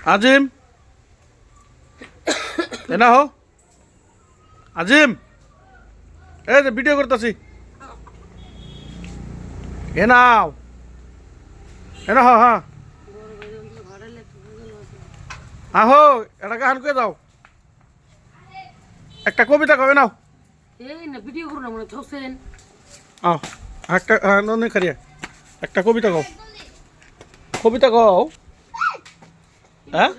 আজিম এনা হো আজিম এই যে ভিডিও করতেছি এনাও এনা হো হ্যাঁ আহো এটা গান করে দাও একটা কবিতা কবে নাও এই না ভিডিও করো না মনে ঠকছেন আহ একটা ননে খারিয়া একটা কবিতা কও কবিতা কও হ্যাঁ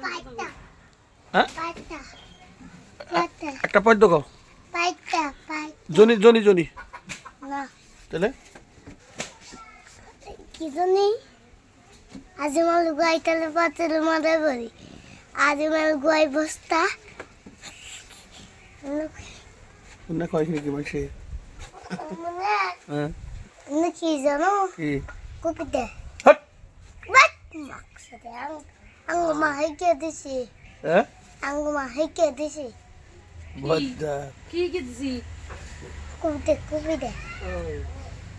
হ্যাঁ একটা পদ্য কও জনি জনি জনি তাহলে কি জানি আজ আমার গাইতালে পাতেল মারে বলি আজ আমার গাই বস্তা না কয় কি মাসে হ্যাঁ কি জানো কি কপিতে হট বাট মাকসাতে আঙ্গ মা হেকে দিছি হ্যাঁ আঙ্গ মা হেকে দিছি বদ্দা কি দিছি কপিতে কপিতে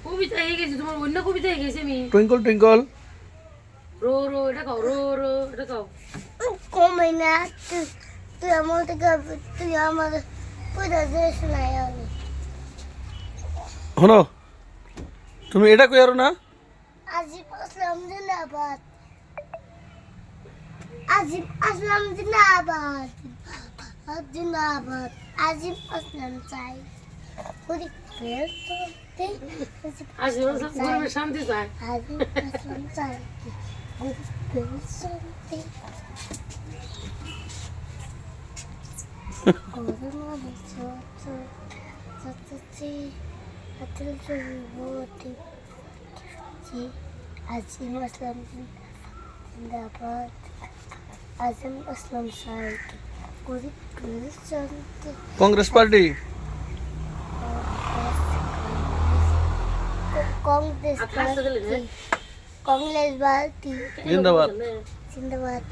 কবিতা হয়ে গেছে তোমার অন্য কবিতা হয়ে গেছে আমি টুইঙ্কল টুইঙ্কল রো রো এটা কও রো রো এটা কও কমে না তুই আমার থেকে তুই আমার পুরো দেশ নাই আমি শোনো তুমি এটা কই আরো না আজিব আসলাম জিন্দাবাদ আজিব আসলাম জিন্দাবাদ জিন্দাবাদ আজিব আসলাম চাই পুরি ফের তো আজ গরমে শান্তি চায় আজিব আসলাম চাই পুরি ফের শান্তি করোনা বছর সত্যি আতল চলবতি আজিম আসলাম জিন্দাবাদ আজিম আসলাম সাইড পুরি ফের শান্তি কংগ্রেস পার্টি কংগ্রেস কংগ্রেস পার্টি জিন্দাবাদ জিন্দাবাদ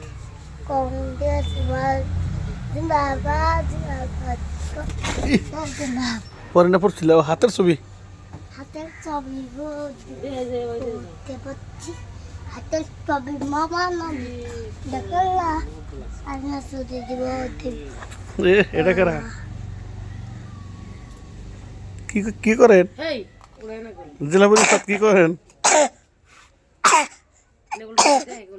কংগ্রেস পার্টি জিন্দাবাদ জিন্দাবাদ জিন্দাবাদ পরে না পড়ছিল হাতের ছবি হাতের ছবি বলতে পারছি হাতের ছবি মামা নামি দেখলা আর না শুধু দিব এটা কারা কি কি করেন হেই ওরা না করি জেলা পরিষদ কি করেন এগুলো